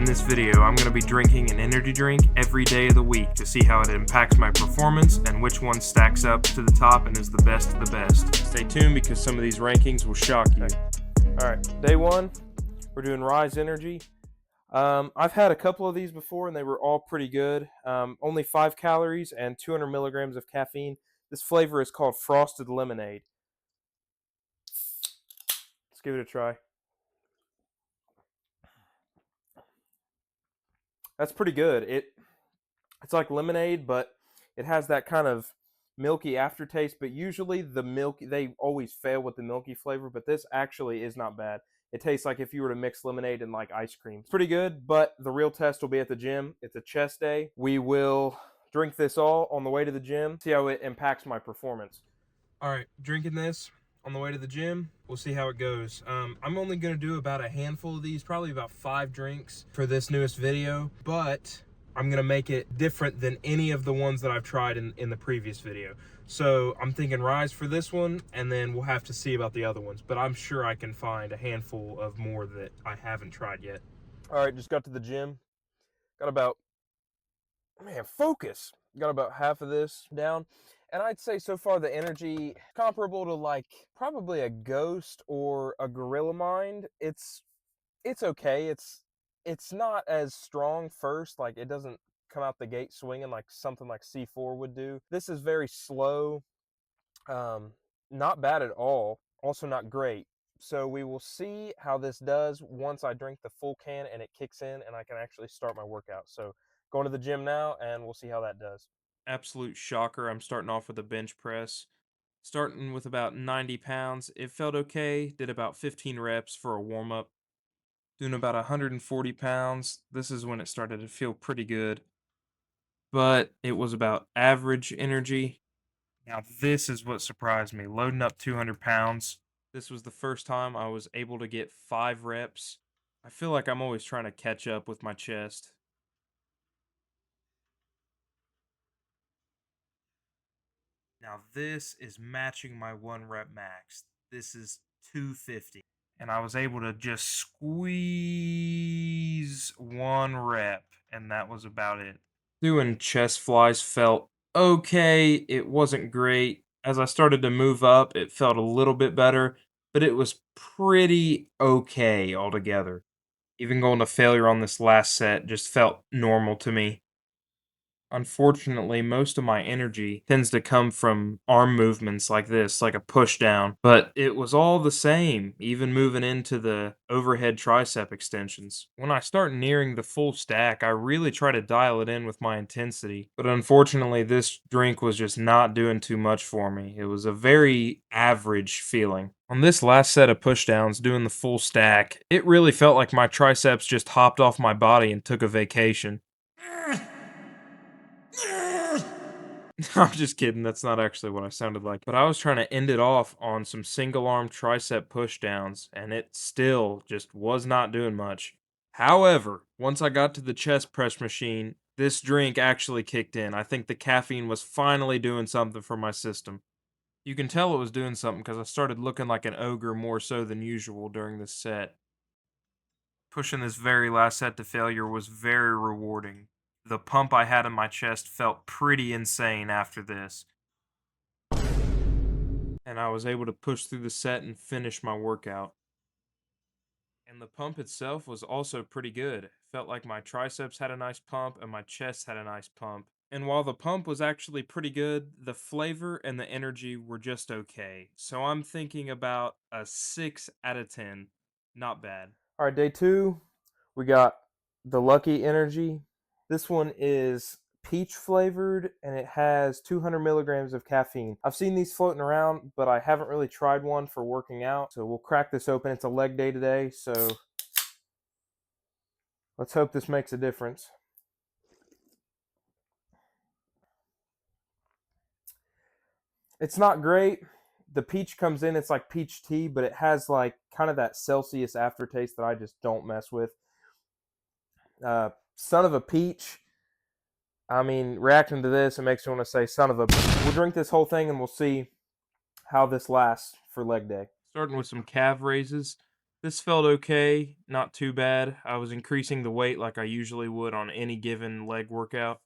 In this video, I'm going to be drinking an energy drink every day of the week to see how it impacts my performance and which one stacks up to the top and is the best of the best. Stay tuned because some of these rankings will shock you. Alright, day one, we're doing Rise Energy. I've had a couple of these before and they were all pretty good. Only 5 calories and 200 milligrams of caffeine. This flavor is called Frosted Lemonade. Let's give it a try. That's pretty good. It's like lemonade, but it has that kind of milky aftertaste. But usually they always fail with the milky flavor, but this actually is not bad. It tastes like if you were to mix lemonade and like ice cream. It's pretty good, but the real test will be at the gym. It's a chest day. We will drink this all on the way to the gym, see how it impacts my performance. All right, drinking this on the way to the gym. We'll see how it goes. I'm only going to do about a handful of these, probably about 5 drinks for this newest video, but I'm going to make it different than any of the ones that I've tried in the previous video. So I'm thinking Rise for this one, and then we'll have to see about the other ones, but I'm sure I can find a handful of more that I haven't tried yet. All right, just got to the gym. Got about, focus. Got about half of this down. And I'd say so far the energy comparable to like probably a Ghost or a Gorilla Mind. It's okay. It's not as strong first. Like it doesn't come out the gate swinging like something like C4 would do. This is very slow. Not bad at all. Also not great. So we will see how this does once I drink the full can and it kicks in and I can actually start my workout. So going to the gym now and we'll see how that does. Absolute shocker. I'm starting off with a bench press. Starting with about 90 pounds. It felt okay. Did about 15 reps for a warm-up. Doing about 140 pounds. This is when it started to feel pretty good. But it was about average energy. Now this is what surprised me. Loading up 200 pounds. This was the first time I was able to get 5 reps. I feel like I'm always trying to catch up with my chest. Now this is matching my 1 rep max. This is 250. And I was able to just squeeze 1 rep, and that was about it. Doing chest flies felt okay. It wasn't great. As I started to move up, it felt a little bit better, but it was pretty okay altogether. Even going to failure on this last set just felt normal to me. Unfortunately, most of my energy tends to come from arm movements like this, like a push down, but it was all the same, even moving into the overhead tricep extensions. When I start nearing the full stack, I really try to dial it in with my intensity, but unfortunately, this drink was just not doing too much for me. It was a very average feeling. On this last set of pushdowns, doing the full stack, it really felt like my triceps just hopped off my body and took a vacation. I'm just kidding, that's not actually what I sounded like. But I was trying to end it off on some single arm tricep pushdowns, and it still just was not doing much. However, once I got to the chest press machine, this drink actually kicked in. I think the caffeine was finally doing something for my system. You can tell it was doing something because I started looking like an ogre more so than usual during this set. Pushing this very last set to failure was very rewarding. The pump I had in my chest felt pretty insane after this. And I was able to push through the set and finish my workout. And the pump itself was also pretty good. Felt like my triceps had a nice pump and my chest had a nice pump. And while the pump was actually pretty good, the flavor and the energy were just okay. So I'm thinking about a 6 out of 10. Not bad. All right, day 2, we got the Lucky Energy. This one is peach flavored and it has 200 milligrams of caffeine. I've seen these floating around, but I haven't really tried one for working out. So we'll crack this open. It's a leg day today, so let's hope this makes a difference. It's not great. The peach comes in, it's like peach tea, but it has like kind of that Celsius aftertaste that I just don't mess with. Son of a peach. I mean, reacting to this, it makes me want to say son of a... We'll drink this whole thing and we'll see how this lasts for leg day. Starting with some calf raises. This felt okay, not too bad. I was increasing the weight like I usually would on any given leg workout.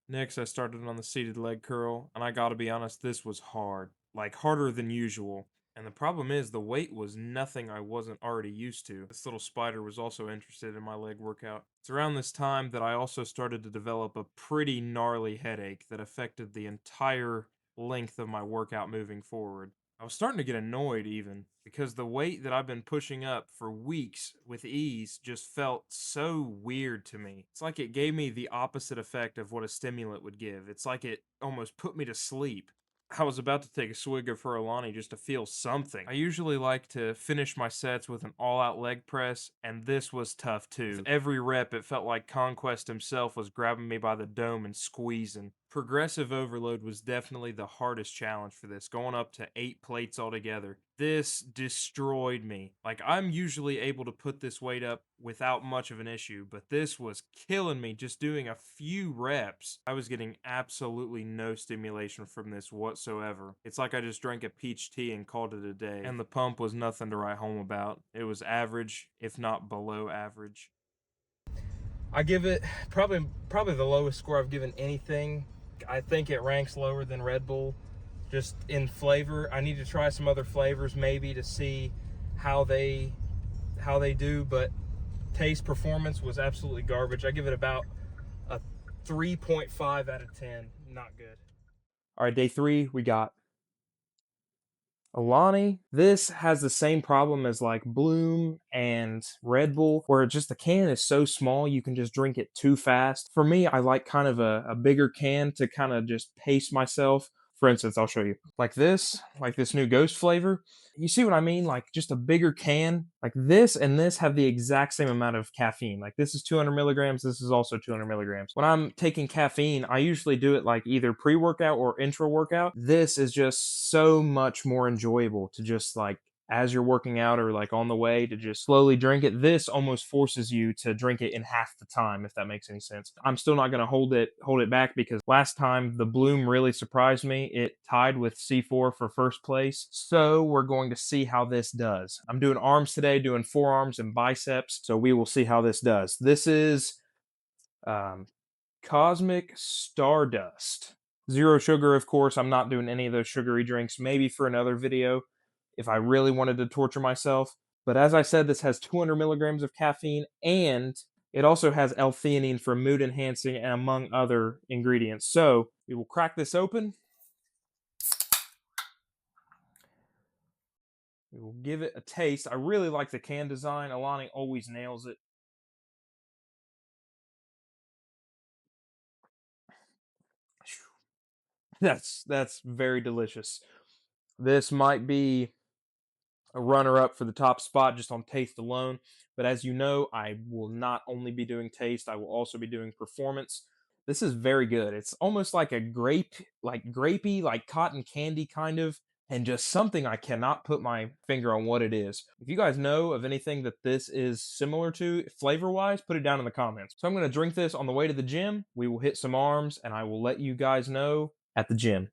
Next, I started on the seated leg curl, and I gotta be honest, this was hard. Like, harder than usual. And the problem is, the weight was nothing I wasn't already used to. This little spider was also interested in my leg workout. It's around this time that I also started to develop a pretty gnarly headache that affected the entire length of my workout moving forward. I was starting to get annoyed even, because the weight that I've been pushing up for weeks with ease just felt so weird to me. It's like it gave me the opposite effect of what a stimulant would give. It's like it almost put me to sleep. I was about to take a swig of Furlani just to feel something. I usually like to finish my sets with an all-out leg press, and this was tough too. With every rep, it felt like Conquest himself was grabbing me by the dome and squeezing. Progressive overload was definitely the hardest challenge for this, going up to 8 plates altogether. This destroyed me. Like, I'm usually able to put this weight up without much of an issue, but this was killing me just doing a few reps. I was getting absolutely no stimulation from this whatsoever. It's like I just drank a peach tea and called it a day. And the pump was nothing to write home about. It was average, if not below average. I give it probably the lowest score I've given anything. I think it ranks lower than Red Bull, just in flavor. I need to try some other flavors maybe to see how they do, but taste performance was absolutely garbage. I give it about a 3.5 out of 10. Not good. All right, day 3, we got Alani. This has the same problem as like Bloom and Red Bull, where just the can is so small you can just drink it too fast. For me, I like kind of a bigger can to kind of just pace myself. For instance, I'll show you. Like this new Ghost flavor. You see what I mean? Like just a bigger can. Like this and this have the exact same amount of caffeine. Like this is 200 milligrams. This is also 200 milligrams. When I'm taking caffeine, I usually do it like either pre-workout or intra-workout. This is just so much more enjoyable to just like as you're working out or like on the way to just slowly drink it. This almost forces you to drink it in half the time, if that makes any sense. I'm still not going to hold it back because last time the Bloom really surprised me. It tied with C4 for first place. So we're going to see how this does. I'm doing arms today, doing forearms and biceps. So we will see how this does. This is Cosmic Stardust. Zero sugar, of course. I'm not doing any of those sugary drinks. Maybe for another video if I really wanted to torture myself. But as I said, this has 200 milligrams of caffeine, and it also has L-theanine for mood enhancing and among other ingredients. So we will crack this open. We will give it a taste. I really like the can design. Alani always nails it. That's very delicious. This might be a runner up for the top spot just on taste alone. But as you know, I will not only be doing taste, I will also be doing performance. This is very good. It's almost like a grapey, like cotton candy kind of, and just something I cannot put my finger on what it is. If you guys know of anything that this is similar to flavor wise, put it down in the comments. So I'm going to drink this on the way to the gym. We will hit some arms and I will let you guys know at the gym.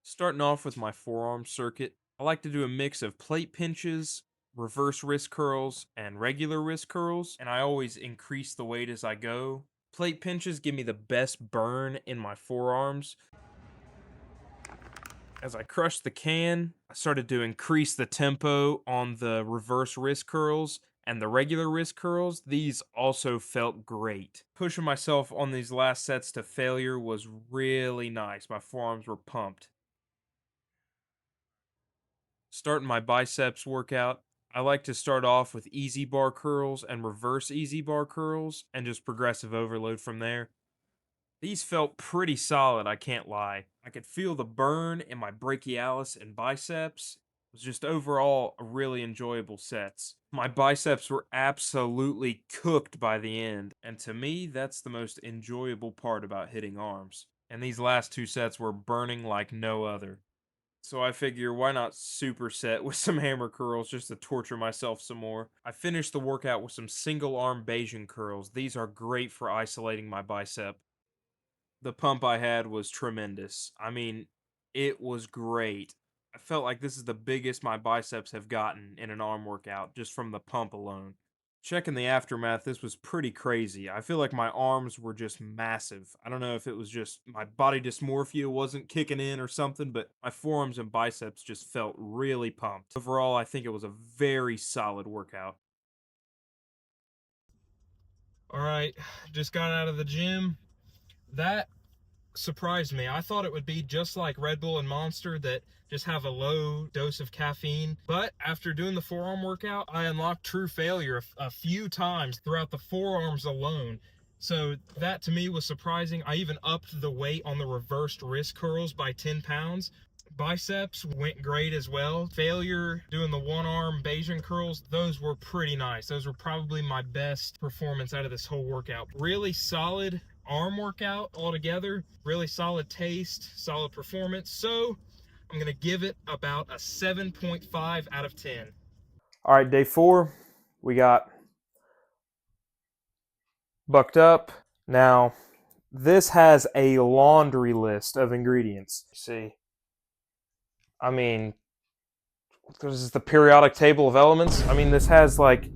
Starting off with my forearm circuit, I like to do a mix of plate pinches, reverse wrist curls, and regular wrist curls, and I always increase the weight as I go. Plate pinches give me the best burn in my forearms. As I crushed the can, I started to increase the tempo on the reverse wrist curls and the regular wrist curls. These also felt great. Pushing myself on these last sets to failure was really nice. My forearms were pumped. Starting my biceps workout, I like to start off with easy bar curls and reverse easy bar curls and just progressive overload from there. These felt pretty solid, I can't lie. I could feel the burn in my brachialis and biceps. It was just overall a really enjoyable sets. My biceps were absolutely cooked by the end, and to me, that's the most enjoyable part about hitting arms. And these last 2 sets were burning like no other. So I figure why not superset with some hammer curls just to torture myself some more. I finished the workout with some single arm Bayesian curls. These are great for isolating my bicep. The pump I had was tremendous. I mean, it was great. I felt like this is the biggest my biceps have gotten in an arm workout just from the pump alone. Checking the aftermath, this was pretty crazy. I feel like my arms were just massive. I don't know if it was just my body dysmorphia wasn't kicking in or something, but my forearms and biceps just felt really pumped. Overall, I think it was a very solid workout. All right, just got out of the gym. That surprised me. I thought it would be just like Red Bull and Monster that just have a low dose of caffeine. But after doing the forearm workout, I unlocked true failure a few times throughout the forearms alone. So that to me was surprising. I even upped the weight on the reversed wrist curls by 10 pounds. Biceps went great as well. Failure doing the one arm Bayesian curls, those were pretty nice. Those were probably my best performance out of this whole workout. Really solid arm workout altogether. Really solid taste, solid performance. So I'm going to give it about a 7.5 out of 10. All right, day 4. We got bucked up. Now, this has a laundry list of ingredients. See, I mean, this is the periodic table of elements. I mean, this has like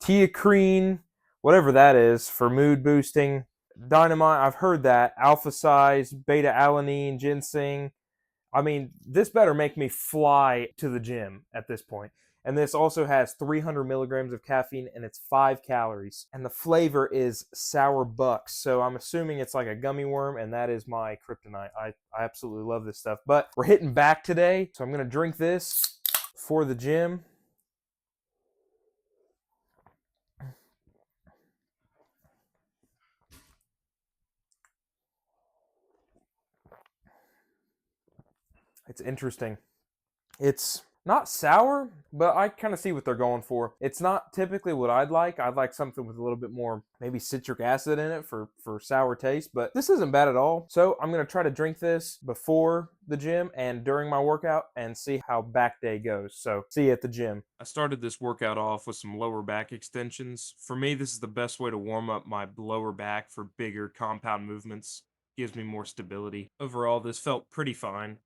teacrine, whatever that is, for mood boosting. Dynamite, I've heard that. Alpha size, beta alanine, ginseng. I mean, this better make me fly to the gym at this point. And this also has 300 milligrams of caffeine and it's 5 calories. And the flavor is sour bucks. So I'm assuming it's like a gummy worm, and that is my kryptonite. I absolutely love this stuff. But we're hitting back today, so I'm going to drink this for the gym. It's interesting. It's not sour, but I kind of see what they're going for. It's not typically what I'd like. I'd like something with a little bit more maybe citric acid in it for sour taste, but this isn't bad at all. So I'm going to try to drink this before the gym and during my workout and see how back day goes. So see you at the gym. I started this workout off with some lower back extensions. For me, this is the best way to warm up my lower back for bigger compound movements. Gives me more stability. Overall, this felt pretty fine.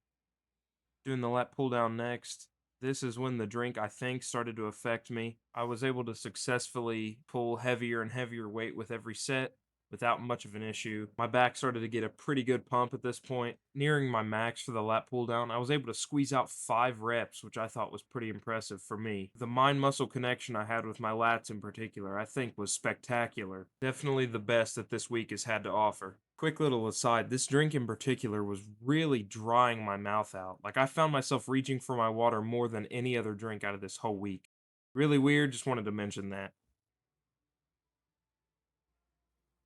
Doing the lat pull down next. This is when the drink, I think, started to affect me. I was able to successfully pull heavier and heavier weight with every set without much of an issue. My back started to get a pretty good pump at this point. Nearing my max for the lat pull down, I was able to squeeze out 5 reps, which I thought was pretty impressive for me. The mind muscle connection I had with my lats in particular, I think was spectacular. Definitely the best that this week has had to offer. Quick little aside, this drink in particular was really drying my mouth out. Like, I found myself reaching for my water more than any other drink out of this whole week. Really weird, just wanted to mention that.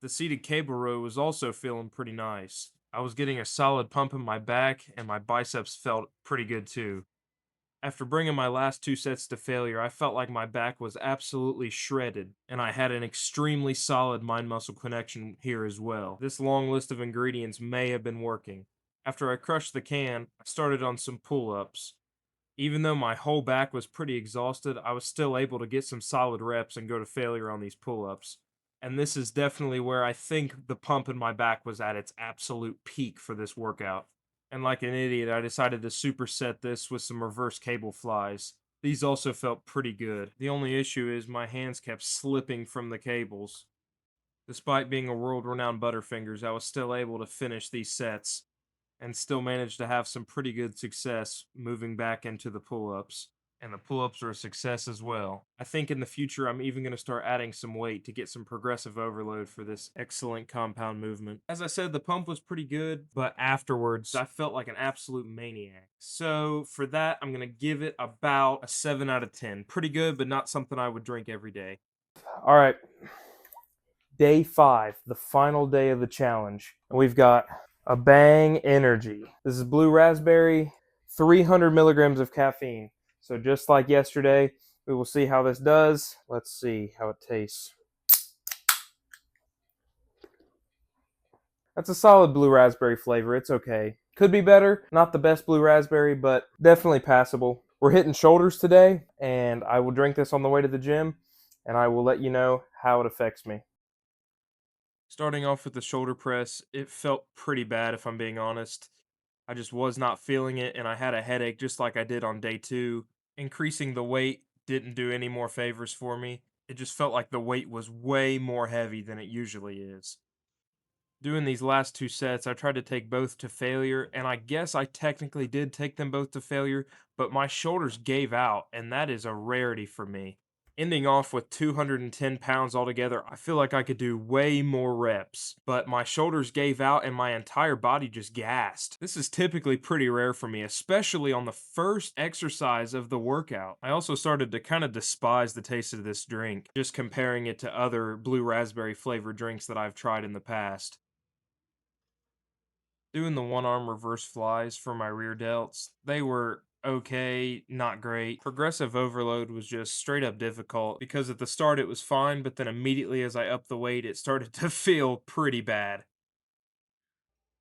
The seated cable row was also feeling pretty nice. I was getting a solid pump in my back, and my biceps felt pretty good too. After bringing my last 2 sets to failure, I felt like my back was absolutely shredded, and I had an extremely solid mind-muscle connection here as well. This long list of ingredients may have been working. After I crushed the can, I started on some pull-ups. Even though my whole back was pretty exhausted, I was still able to get some solid reps and go to failure on these pull-ups. And this is definitely where I think the pump in my back was at its absolute peak for this workout. And like an idiot, I decided to superset this with some reverse cable flies. These also felt pretty good. The only issue is my hands kept slipping from the cables. Despite being a world-renowned Butterfingers, I was still able to finish these sets and still managed to have some pretty good success moving back into the pull-ups. And the pull-ups are a success as well. I think in the future I'm even going to start adding some weight to get some progressive overload for this excellent compound movement. As I said, the pump was pretty good, but afterwards I felt like an absolute maniac. So for that, I'm going to give it about a 7 out of 10. Pretty good, but not something I would drink every day. All right, day 5, the final day of the challenge. And we've got a Bang Energy. This is blue raspberry, 300 milligrams of caffeine. So just like yesterday, we will see how this does. Let's see how it tastes. That's a solid blue raspberry flavor. It's okay. Could be better. Not the best blue raspberry, but definitely passable. We're hitting shoulders today, and I will drink this on the way to the gym, and I will let you know how it affects me. Starting off with the shoulder press, it felt pretty bad if I'm being honest. I just was not feeling it, and I had a headache just like I did on day 2. Increasing the weight didn't do any more favors for me. It just felt like the weight was way more heavy than it usually is. Doing these last 2 sets, I tried to take both to failure, and I guess I technically did take them both to failure, but my shoulders gave out, and that is a rarity for me. Ending off with 210 pounds altogether, I feel like I could do way more reps, but my shoulders gave out and my entire body just gassed. This is typically pretty rare for me, especially on the first exercise of the workout. I also started to kind of despise the taste of this drink, just comparing it to other blue raspberry flavored drinks that I've tried in the past. Doing the one arm reverse flies for my rear delts, they were okay, not great. Progressive overload was just straight up difficult because at the start it was fine, but then immediately as I upped the weight, it started to feel pretty bad.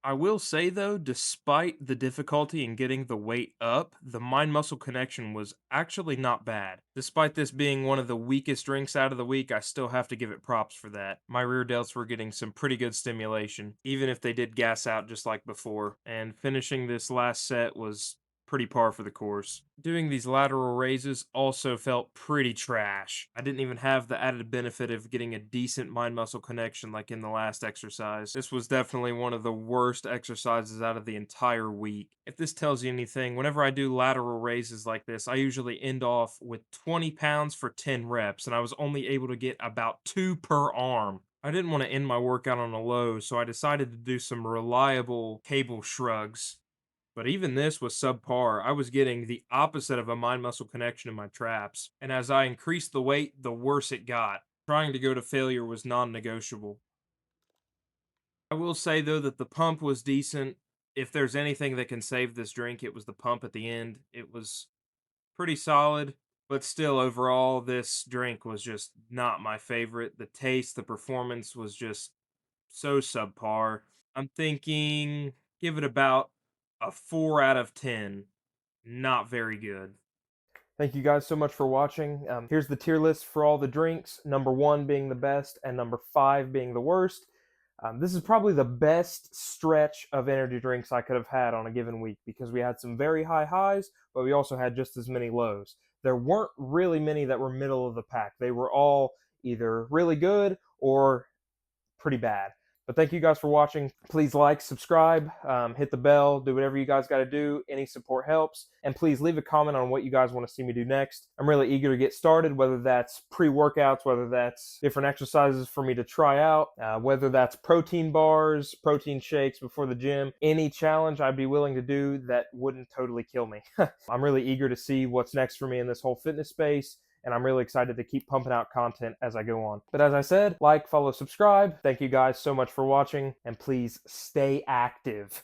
I will say though, despite the difficulty in getting the weight up, the mind muscle connection was actually not bad. Despite this being one of the weakest drinks out of the week, I still have to give it props for that. My rear delts were getting some pretty good stimulation, even if they did gas out just like before, and finishing this last set was pretty par for the course. Doing these lateral raises also felt pretty trash. I didn't even have the added benefit of getting a decent mind muscle connection like in the last exercise. This was definitely one of the worst exercises out of the entire week. If this tells you anything, whenever I do lateral raises like this, I usually end off with 20 pounds for 10 reps, and I was only able to get about 2 per arm. I didn't want to end my workout on a low, so I decided to do some reliable cable shrugs. But even this was subpar. I was getting the opposite of a mind muscle connection in my traps. And as I increased the weight, the worse it got. Trying to go to failure was non negotiable. I will say, though, that the pump was decent. If there's anything that can save this drink, it was the pump at the end. It was pretty solid. But still, overall, this drink was just not my favorite. The taste, the performance was just so subpar. I'm thinking give it about a 4 out of 10. Not very good. Thank you guys so much for watching. Here's the tier list for all the drinks, number 1 being the best and number 5 being the worst. This is probably the best stretch of energy drinks I could have had on a given week because we had some very high highs, but we also had just as many lows. There weren't really many that were middle of the pack. They were all either really good or pretty bad. But thank you guys for watching. Please like, subscribe, hit the bell, do whatever you guys got to do. Any support helps. And please leave a comment on what you guys want to see me do next. I'm really eager to get started, whether that's pre-workouts, whether that's different exercises for me to try out, whether that's protein bars, protein shakes before the gym. Any challenge I'd be willing to do that wouldn't totally kill me. I'm really eager to see what's next for me in this whole fitness space, and I'm really excited to keep pumping out content as I go on. But as I said, like, follow, subscribe. Thank you guys so much for watching, and please stay active.